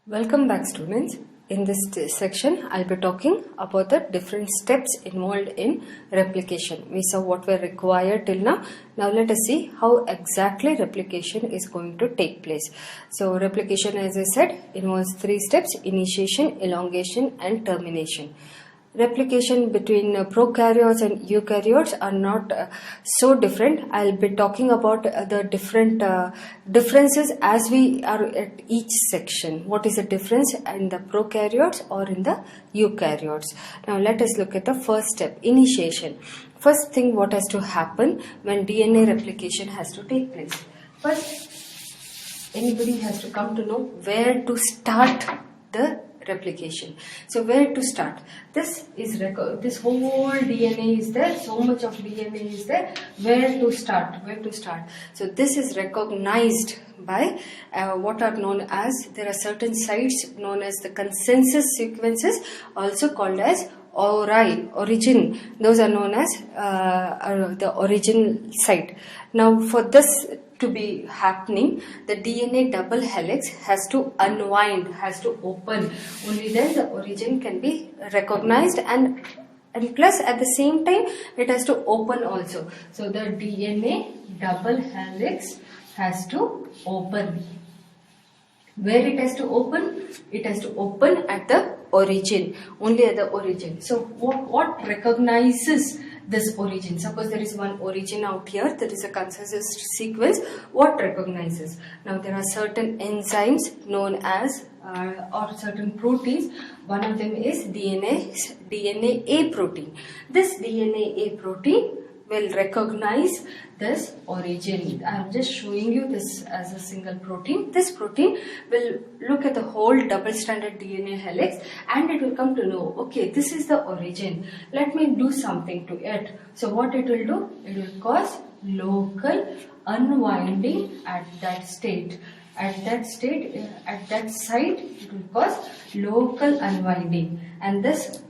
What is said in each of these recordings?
Welcome back, students. In this section, I'll be talking about the different steps involved in replication. We saw what were required till now. Now let us see how exactly replication is going to take place. So replication, as I said, involves 3 steps: initiation, elongation and termination. Replication between prokaryotes and eukaryotes are not so different. I'll be talking about the different differences as we are at each section. What is the difference in the prokaryotes or in the eukaryotes? Now let us look at the first step, initiation. First thing, what has to happen when DNA replication has to take place? First, anybody has to come to know where to start the replication. So where to start? This whole DNA is there, so much of DNA is there. Where to start? So this is recognized by what are known as, there are certain sites known as the consensus sequences, also called as origin. Those are known as the origin site. Now for this to be happening, the DNA double helix has to unwind, has to open. Only then the origin can be recognized, and plus at the same time it has to open also. So the DNA double helix has to open. Where it has to open? It has to open at the origin, only at the origin. So what recognizes this origin? Suppose there is one origin out here, there is a consensus sequence. What recognizes? Now there are certain enzymes known as or certain proteins. One of them is DNA A protein. This DNA A protein will recognize this origin. I am just showing you this as a single protein. This protein will look at the whole double-stranded DNA helix and it will come to know, okay, this is the origin. Let me do something to it. So what it will do? It will cause local unwinding at that state. At that site, it will cause local unwinding. And this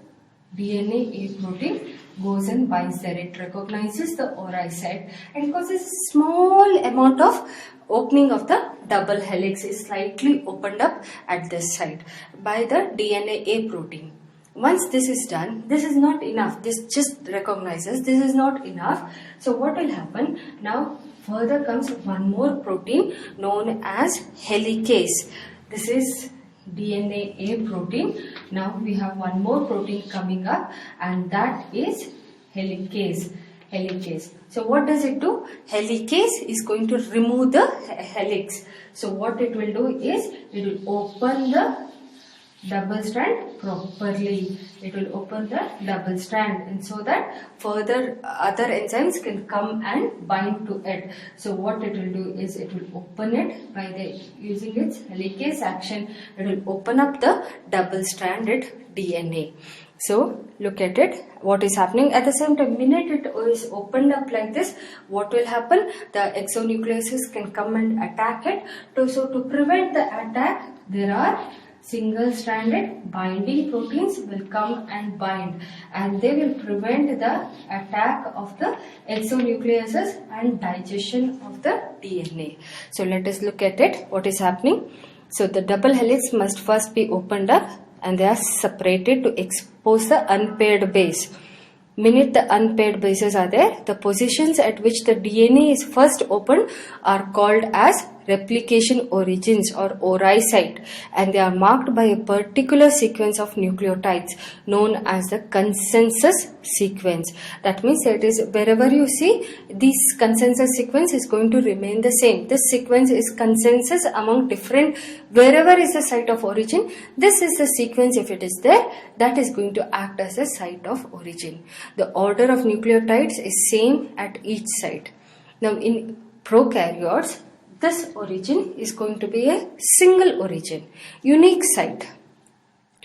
DNA A protein goes and binds there. It recognizes the ORI site and causes a small amount of opening of the double helix is slightly opened up at this site by the DNA A protein. Once this is done, this is not enough. This just recognizes this is not enough. So what will happen? Now further comes one more protein known as helicase. This is DNA A protein. Now we have one more protein coming up, and that is helicase. So what does it do? Helicase is going to remove the helix. So what it will do is it will open the double strand properly. It will open the double strand, and so that further other enzymes can come and bind to it. So what it will do is it will open it by using its helicase action. It will open up the double stranded DNA. So look at it, what is happening. At the same time, minute it is opened up like this, what will happen? The exonucleases can come and attack it. So to prevent the attack, there are single-stranded binding proteins will come and bind, and they will prevent the attack of the exonucleases and digestion of the DNA. So let us look at it, what is happening. So the double helix must first be opened up and they are separated to expose the unpaired base. Minute the unpaired bases are there, the positions at which the DNA is first opened are called as replication origins or ORI site, and they are marked by a particular sequence of nucleotides known as the consensus sequence. That means it is wherever you see this consensus sequence is going to remain the same. This sequence is consensus among different, wherever is the site of origin, this is the sequence. If it is there, that is going to act as a site of origin. The order of nucleotides is same at each site. Now in prokaryotes, this origin is going to be a single origin, unique site.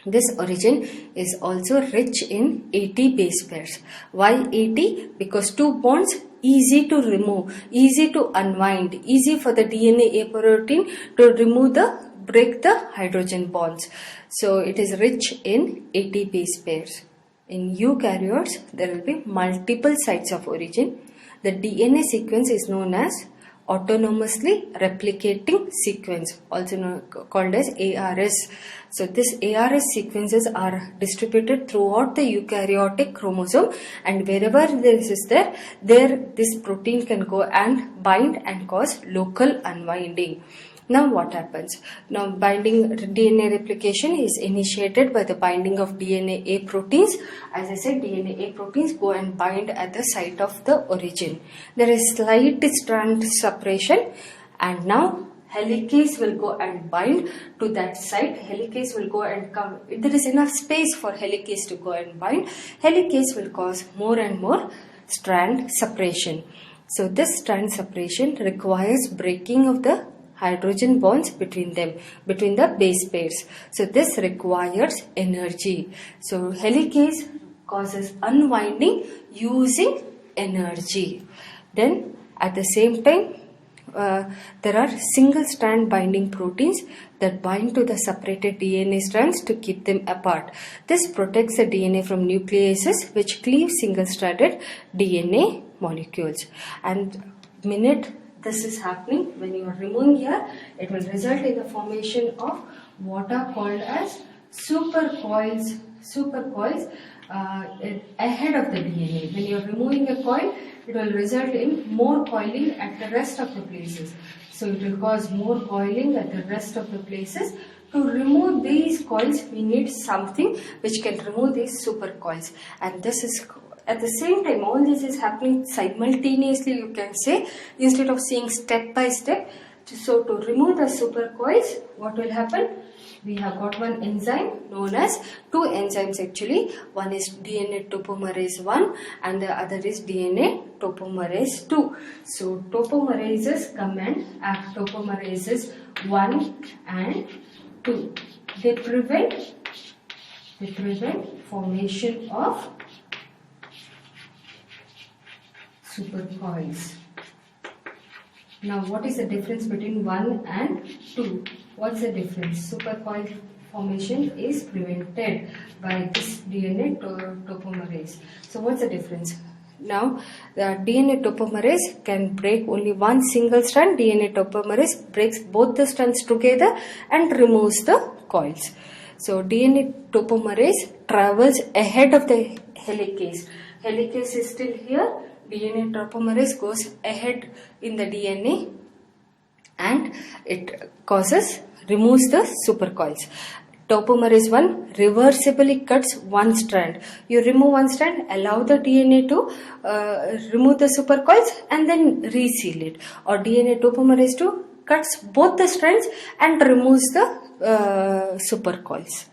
This origin is also rich in 80 base pairs. Why 80? Because 2 bonds easy to remove, easy to unwind, easy for the DNA A protein to break the hydrogen bonds. So it is rich in 80 base pairs. In eukaryotes, there will be multiple sites of origin. The DNA sequence is known as autonomously replicating sequence, also called as ARS. So this ARS sequences are distributed throughout the eukaryotic chromosome, and wherever this is there this protein can go and bind and cause local unwinding. Now what happens? Now binding DNA replication is initiated by the binding of DNA A proteins. As I said, DNA A proteins go and bind at the site of the origin. There is slight strand separation, and now helicase will go and bind to that site. Helicase will go and come. There is enough space for helicase to go and bind. Helicase will cause more and more strand separation. So this strand separation requires breaking of the hydrogen bonds between them, between the base pairs. So this requires energy. So helicase causes unwinding using energy. Then at the same time, there are single strand binding proteins that bind to the separated DNA strands to keep them apart. This protects the DNA from nucleases which cleave single stranded DNA molecules. And minute this is happening, when you are removing here, it will result in the formation of what are called as supercoils ahead of the DNA. When you are removing a coil, it will result in more coiling at the rest of the places. So it will cause more coiling at the rest of the places. To remove these coils, we need something which can remove these supercoils, and this is at the same time. All this is happening simultaneously, you can say, instead of seeing step by step. So to remove the supercoils, what will happen? We have got one enzyme known as, two enzymes actually. One is DNA topomerase 1 and the other is DNA topomerase 2. So topomerases come and act, topomerases 1 and 2. They prevent formation of supercoils. Now what is the difference between 1 and 2? What's the difference? Supercoil formation is prevented by this DNA topomerase. So what's the difference? Now the DNA topomerase can break only one single strand. DNA topomerase breaks both the strands together and removes the coils. So DNA topomerase travels ahead of the helicase. Helicase is still here. DNA topomerase goes ahead in the DNA and it removes the supercoils. Topomerase 1 reversibly cuts one strand. You remove one strand, allow the DNA to remove the supercoils and then reseal it. Or DNA topomerase 2 cuts both the strands and removes the supercoils.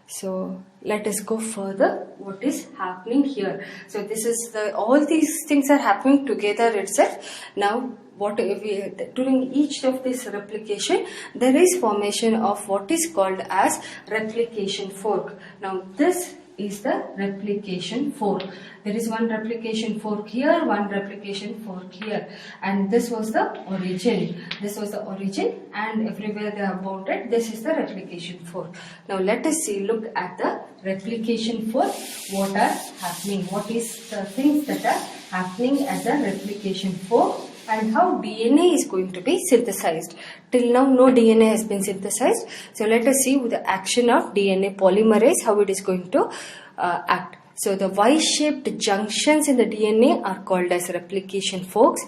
So let us go further. What is happening here? So this is all these things are happening together itself. Now during each of this replication, there is formation of what is called as replication fork. Now this is the replication fork. There is one replication fork here, one replication fork here, and this was the origin. This was the origin, and everywhere they are bounded. This is the replication fork. Now let us look at the replication fork. What are happening? What is the things that are happening at the replication fork, and how DNA is going to be synthesized. Till now, no DNA has been synthesized. So let us see with the action of DNA polymerase, how it is going to act. So the Y-shaped junctions in the DNA are called as replication forks.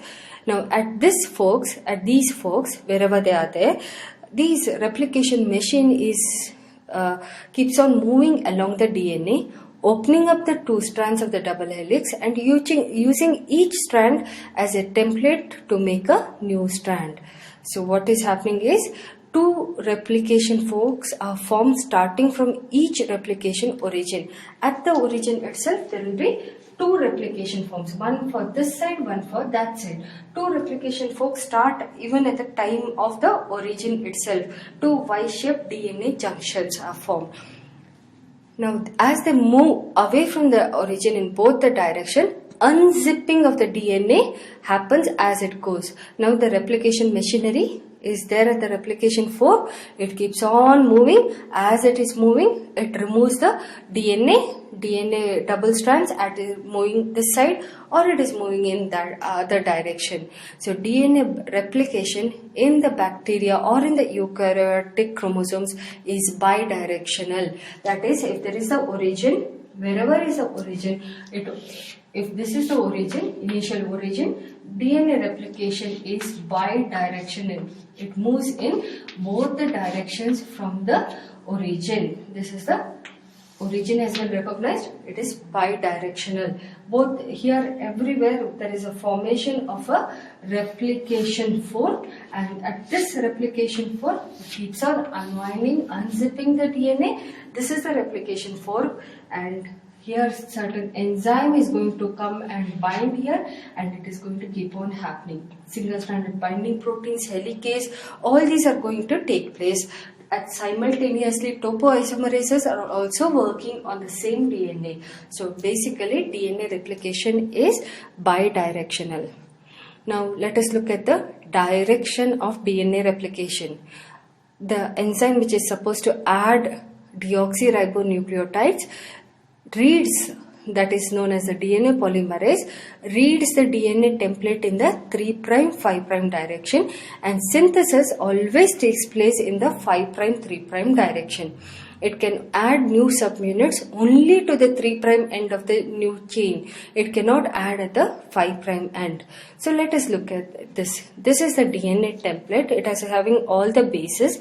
Now at these forks, wherever they are there, these replication machine keeps on moving along the DNA, opening up the two strands of the double helix and using each strand as a template to make a new strand. So what is happening is two replication forks are formed starting from each replication origin. At the origin itself, there will be two replication forks, one for this side, one for that side. Two replication forks start even at the time of the origin itself. Two Y-shaped DNA junctions are formed. Now, as they move away from the origin in both the direction, unzipping of the DNA happens as it goes. Now, the replication machinery is there at the replication fork, it keeps on moving. As it is moving, it removes the DNA double strands at moving this side, or it is moving in that other direction. So DNA replication in the bacteria or in the eukaryotic chromosomes is bidirectional. That is, if there is the origin, wherever is the origin, if this is the origin, initial origin, DNA replication is bidirectional. It moves in both the directions from the origin. This is the origin has been recognized. It is bidirectional. Both here, everywhere there is a formation of a replication fork, and at this replication fork it keeps on unwinding, unzipping the DNA. This is the replication fork, and here certain enzyme is going to come and bind here, and it is going to keep on happening. Single-stranded binding proteins, helicase, all these are going to take place. And simultaneously, topoisomerases are also working on the same DNA. So basically, DNA replication is bidirectional. Now let us look at the direction of DNA replication. The enzyme which is supposed to add deoxyribonucleotides reads, that is known as the DNA polymerase, reads the DNA template in the 3', 5' direction, and synthesis always takes place in the 5', 3' direction. It can add new subunits only to the 3' end of the new chain. It cannot add at the 5' end. So let us look at this. This is the DNA template. It is having all the bases.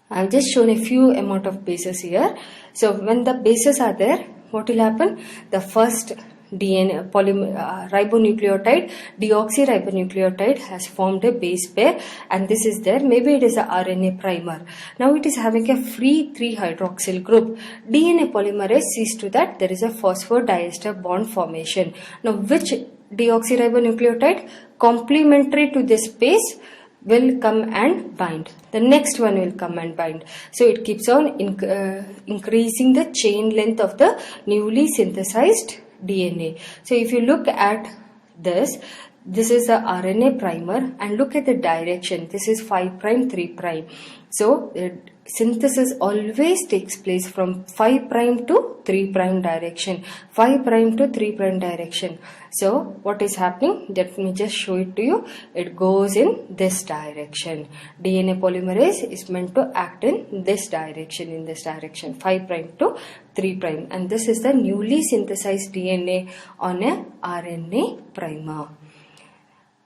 I have just shown a few amount of bases here. So when the bases are there, what will happen? The first DNA ribonucleotide, deoxyribonucleotide, has formed a base pair, and this is there. Maybe it is a RNA primer. Now it is having a free 3-hydroxyl group. DNA polymerase sees to that there is a phosphodiester bond formation. Now which deoxyribonucleotide complementary to this base will come and bind? The next one will come and bind. So it keeps on increasing the chain length of the newly synthesized DNA. So if you look at this is the RNA primer, and look at the direction. This is 5', 3'. So synthesis always takes place from 5' to 3' direction. 5' to 3' direction. So what is happening? Let me just show it to you. It goes in this direction. DNA polymerase is meant to act in this direction, 5' to 3'. And this is the newly synthesized DNA on a RNA primer.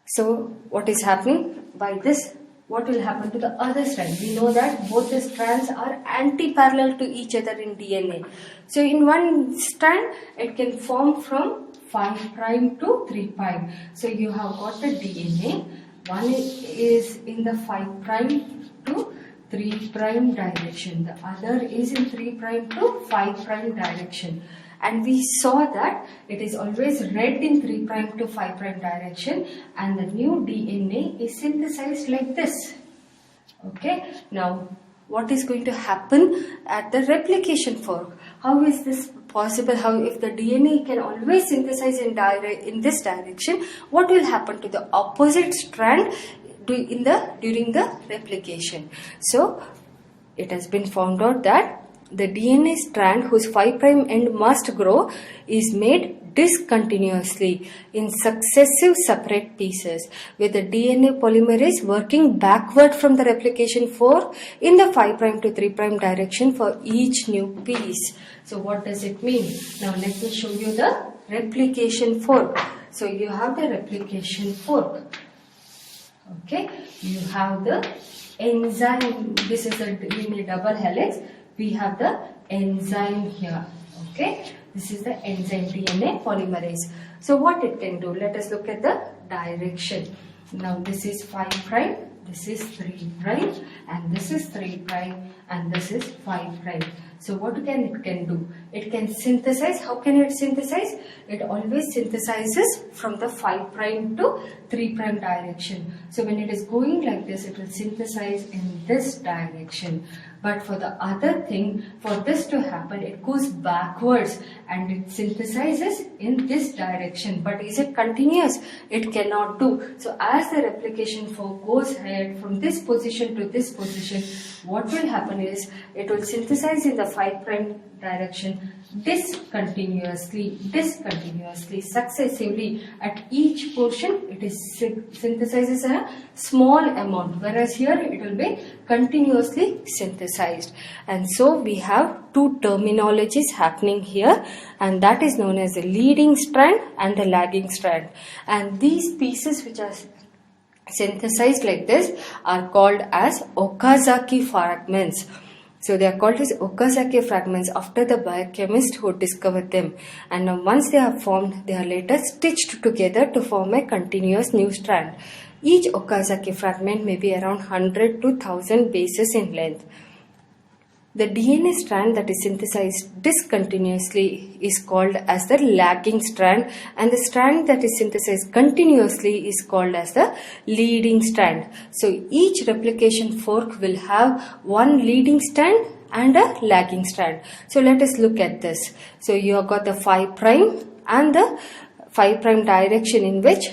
So what is happening? By this, what will happen to the other strand? We know that both the strands are anti-parallel to each other in DNA. So in one strand, it can form from 5' to 3'. So you have got the DNA. One is in the 5' to 3' direction. The other is in 3' to 5' direction. And we saw that it is always read in 3' to 5' direction, and the new DNA is synthesized like this. Okay. Now, what is going to happen at the replication fork? How is this possible? How, if the DNA can always synthesize in this direction, what will happen to the opposite strand during the replication? So, it has been found out that the DNA strand whose 5' end must grow is made discontinuously in successive separate pieces, with the DNA polymerase working backward from the replication fork in the 5' to 3' direction for each new piece. So what does it mean? Now let me show you the replication fork. So you have the replication fork. Okay, you have the enzyme. This is a DNA double helix. We have the enzyme here. Okay, this is the enzyme DNA polymerase. So what it can do? Let us look at the direction. Now this is 5', this is 3', and this is 3', and this is 5'. So what it can do? it can synthesize. How can it synthesize? It always synthesizes from the 5' to 3' direction. So when it is going like this, it will synthesize in this direction. But for the other thing, for this to happen, it goes backwards and it synthesizes in this direction. But is it continuous? It cannot do. So as the replication fork goes ahead from this position to this position, what will happen is it will synthesize in the 5' direction discontinuously, successively. At each portion, it is synthesizes a small amount, whereas here it will be continuously synthesized. And so we have two terminologies happening here, and that is known as the leading strand and the lagging strand. And these pieces which are synthesized like this are called as Okazaki fragments. So they are called as Okazaki fragments after the biochemist who discovered them. And once they are formed, they are later stitched together to form a continuous new strand. Each Okazaki fragment may be around 100 to 1000 bases in length. The DNA strand that is synthesized discontinuously is called as the lagging strand, and the strand that is synthesized continuously is called as the leading strand. So each replication fork will have one leading strand and a lagging strand. So let us look at this. So you have got the 5' and the 5' direction in which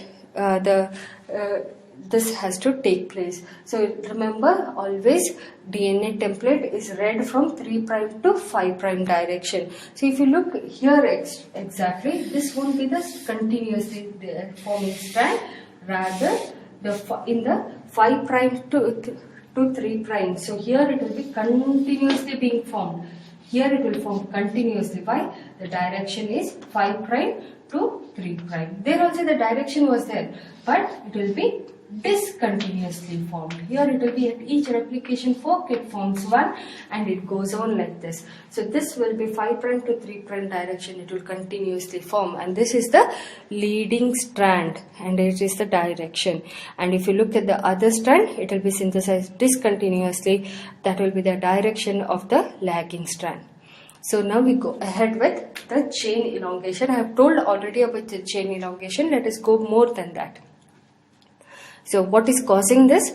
this has to take place. So remember, always DNA template is read from 3' to 5' direction. So if you look here exactly, this won't be the continuously forming strand, rather in the 5' to 3'. So here it will be continuously being formed. Here it will form continuously. Why? The direction is 5' to 3'. There also the direction was there, but it will be discontinuously formed. Here it will be at each replication fork it forms one and it goes on like this. So this will be 5' to 3' direction, it will continuously form, and this is the leading strand and it is the direction. And if you look at the other strand, it will be synthesized discontinuously, that will be the direction of the lagging strand. So now we go ahead with the chain elongation. I have told already about the chain elongation. Let us go more than that. So what is causing this?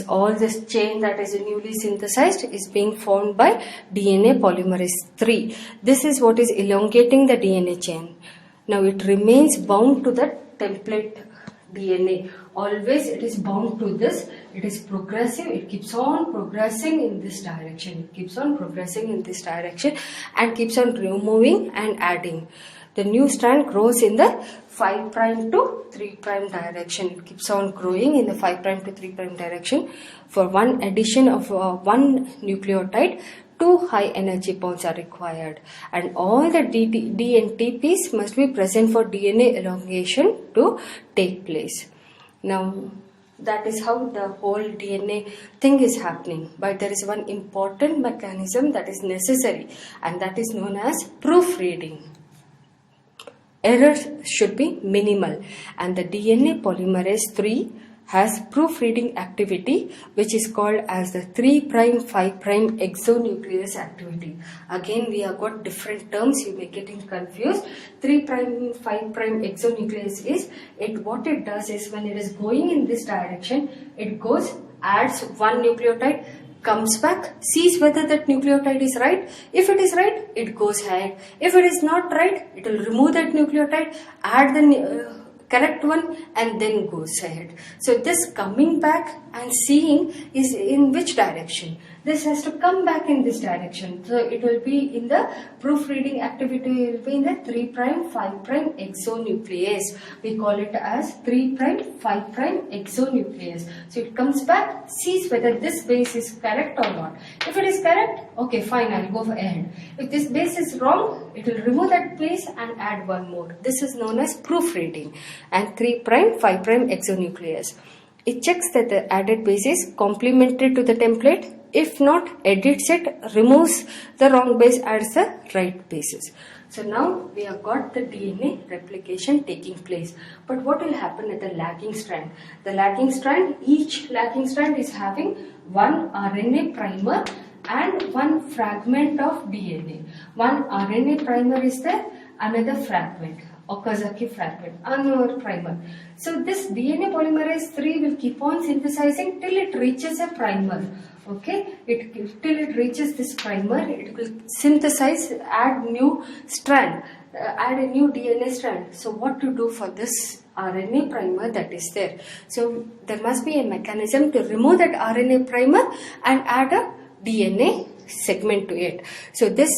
All this chain that is newly synthesized is being formed by DNA polymerase 3. This is what is elongating the DNA chain. Now it remains bound to the template DNA. Always it is bound to this. It is progressive. It keeps on progressing in this direction. It keeps on progressing in this direction and keeps on removing and adding. The new strand grows in the 5' to 3' direction. It keeps on growing in the 5' to 3' direction. For one addition of one nucleotide, 2 high energy bonds are required, and all the D and TPs must be present for DNA elongation to take place. Now that is how the whole DNA thing is happening. But there is one important mechanism that is necessary, and that is known as proofreading. Errors should be minimal, and the DNA polymerase 3 has proofreading activity, which is called as the 3', 5' exonuclease activity. Again, we have got different terms, you may get confused. 3', 5' exonuclease is, what it does is when it is going in this direction, it goes, adds one nucleotide, comes back, sees whether that nucleotide is right. If it is right, it goes ahead. If it is not right, it will remove that nucleotide, add the correct one, and then goes ahead. So this coming back and seeing is in which direction? This has to come back in this direction. So it will be in the proofreading activity, it will be in the 3', 5' exonuclease. We call it as 3', 5' exonuclease. So it comes back, sees whether this base is correct or not. If it is correct, okay, fine, I'll go ahead. If this base is wrong, it will remove that base and add one more. This is known as proofreading. And 3', 5' exonuclease. It checks that the added base is complementary to the template. If not, edits it, removes the wrong base, adds the right bases. So now we have got the DNA replication taking place. But what will happen at the lagging strand? The lagging strand, each lagging strand is having one RNA primer and one fragment of DNA. One RNA primer is there, another fragment, Okazaki fragment, another primer. So this DNA polymerase 3 will keep on synthesizing till it reaches a primer. Okay, till it reaches this primer, it will synthesize, add new strand, add a new DNA strand. So what to do for this RNA primer that is there? So there must be a mechanism to remove that RNA primer and add a DNA segment to it. So this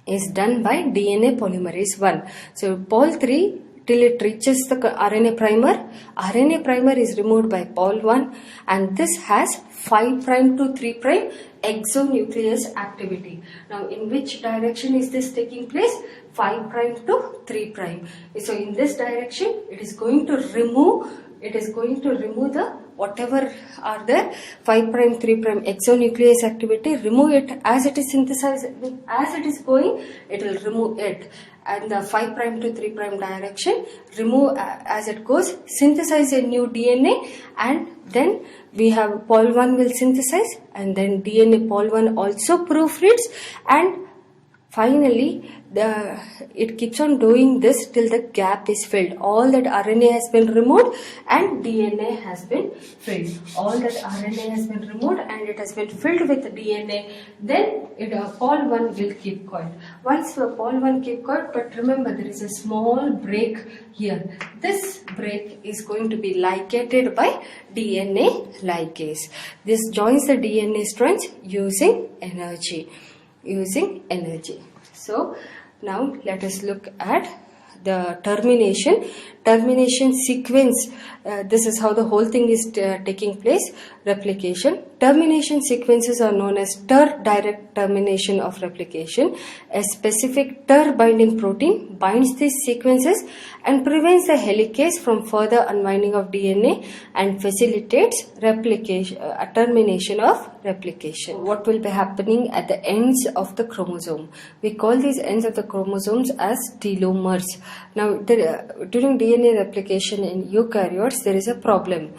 is done by DNA polymerase 1. So pol 3 till it reaches the RNA primer is removed by pol 1, and this has 5' to 3' exonuclease activity. Now in which direction is this taking place? 5' to 3'. So in this direction it is going to remove the whatever are there 5', 3' exonuclease activity, remove it as it is synthesized, as it is going, it will remove it. And the 5' to 3' direction, remove as it goes, synthesize a new DNA, and then we have pol 1 will synthesize, and then DNA pol 1 also proofreads, and finally it keeps on doing this till the gap is filled. All that RNA has been removed and DNA has been filled. All that RNA has been removed and it has been filled with DNA. Then pol 1 will keep quiet. Once pol 1 keep quiet, but remember there is a small break here. This break is going to be ligated by DNA ligase. This joins the DNA strands using energy. So now let us look at the termination sequence. This is how the whole thing is taking place. Replication. Termination sequences are known as direct termination of replication. A specific binding protein binds these sequences and prevents the helicase from further unwinding of DNA and facilitates termination of replication. What will be happening at the ends of the chromosome? We call these ends of the chromosomes as telomers. Now, during DNA replication in eukaryotes, there is a problem.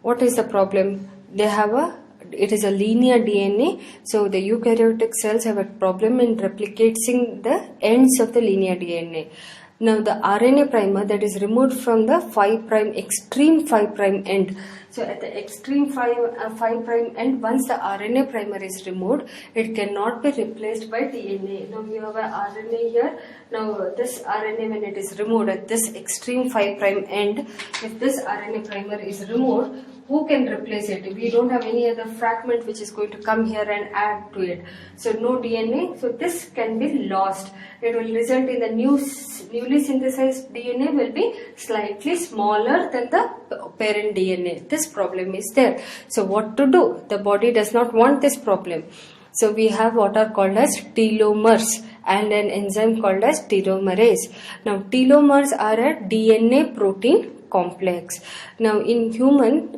What is the problem? It is a linear DNA, so the eukaryotic cells have a problem in replicating the ends of the linear DNA. Now the RNA primer that is removed from the extreme 5' end. So at the extreme 5' end, once the RNA primer is removed, it cannot be replaced by DNA. Now you have a RNA here. Now this RNA, when it is removed at this extreme 5' end, if this RNA primer is removed, who can replace it? We don't have any other fragment which is going to come here and add to it. So no DNA. So this can be lost. It will result in the newly synthesized DNA will be slightly smaller than the parent DNA. This problem is there. So what to do? The body does not want this problem. So we have what are called as telomers and an enzyme called as telomerase. Now telomers are a DNA protein complex. Now in human,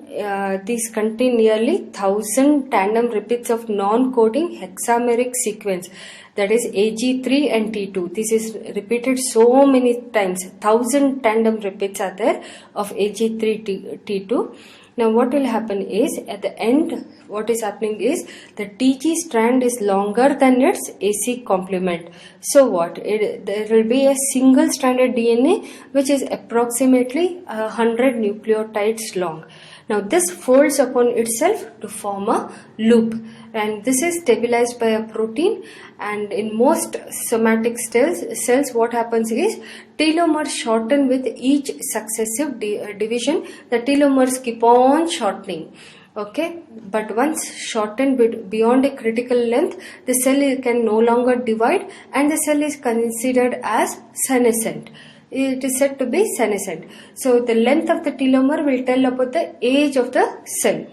these contain nearly 1000 tandem repeats of non-coding hexameric sequence, that is AG3 and T2. This is repeated so many times. 1000 tandem repeats are there of AG3 T2. Now what will happen is, at the end, what is happening is the TG strand is longer than its AC complement. So what? There will be a single stranded DNA which is approximately 100 nucleotides long. Now this folds upon itself to form a loop, and this is stabilized by a protein. And in most somatic cells, what happens is telomers shorten with each successive division. The telomers keep on shortening. Okay, but once shortened beyond a critical length, the cell can no longer divide and the cell is considered as senescent. It is said to be senescent. So the length of the telomere will tell about the age of the cell.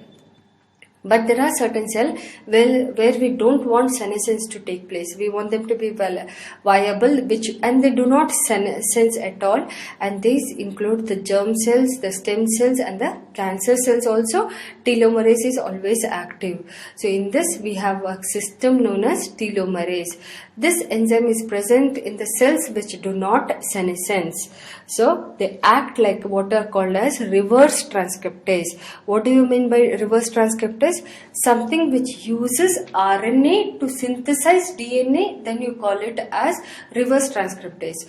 But there are certain cells where we don't want senescence to take place. We want them to be viable, and they do not senesce at all. And these include the germ cells, the stem cells, and the cancer cells also. Telomerase is always active. So in this we have a system known as telomerase. This enzyme is present in the cells which do not senescence. So they act like what are called as reverse transcriptase. What do you mean by reverse transcriptase? Something which uses RNA to synthesize DNA, then you call it as reverse transcriptase.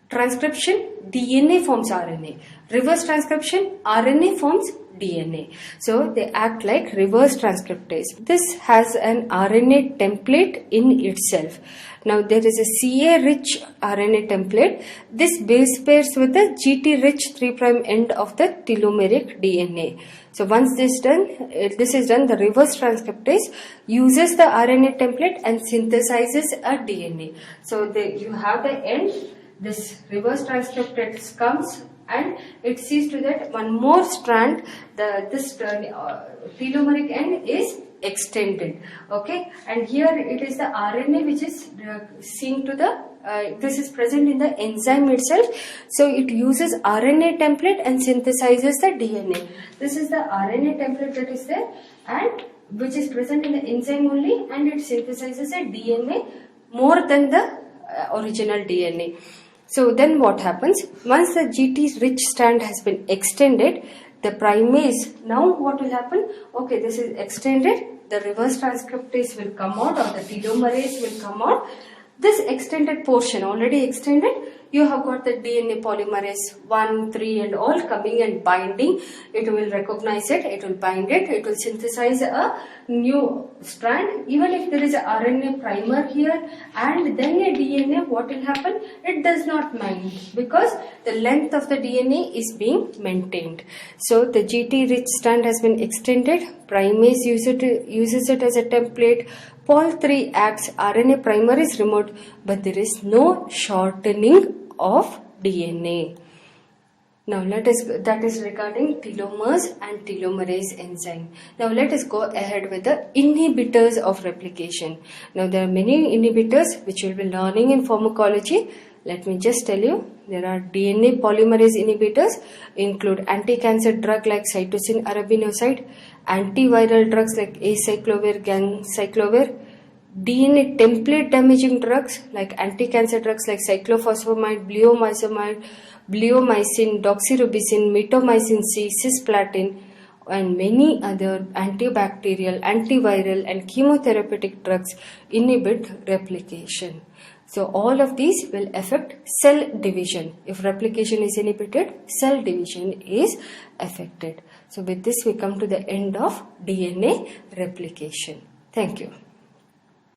Transcription, DNA forms RNA. Reverse transcription, RNA forms DNA. So they act like reverse transcriptase. This has an RNA template in itself. Now there is a CA-rich RNA template. This base pairs with the GT-rich 3' end of the telomeric DNA. So once this is done, the reverse transcriptase uses the RNA template and synthesizes a DNA. So you have the end. This reverse transcriptase comes and it sees to that one more strand, this telomeric end is extended. Okay, and here it is the RNA which is seen to the this is present in the enzyme itself. So it uses RNA template and synthesizes the DNA. This is the RNA template that is there and which is present in the enzyme only, and it synthesizes a DNA more than the original DNA. So then what happens? Once the GT rich strand has been extended, the primase, now what will happen? Okay, this is extended, the reverse transcriptase will come out or the telomerase will come out. This extended portion, already extended, you have got the DNA polymerase 1, 3 and all coming and binding. It will recognize it, it will bind it, it will synthesize a new strand. Even if there is a RNA primer here and then a DNA, what will happen? It does not mind because the length of the DNA is being maintained. So the GT rich strand has been extended, primase uses it as a template. Pol 3 acts, RNA primer is removed, but there is no shortening of DNA. Now that is regarding telomers and telomerase enzyme. Now let us go ahead with the inhibitors of replication. Now there are many inhibitors which you will be learning in pharmacology. Let me just tell you, there are DNA polymerase inhibitors, include anti-cancer drug like cytosine arabinoside, antiviral drugs like acyclovir, ganciclovir, DNA template damaging drugs like anti-cancer drugs like cyclophosphamide, bleomycin, doxorubicin, mitomycin C, cisplatin, and many other antibacterial, antiviral and chemotherapeutic drugs inhibit replication. So all of these will affect cell division. If replication is inhibited, cell division is affected. So with this we come to the end of DNA replication. Thank you.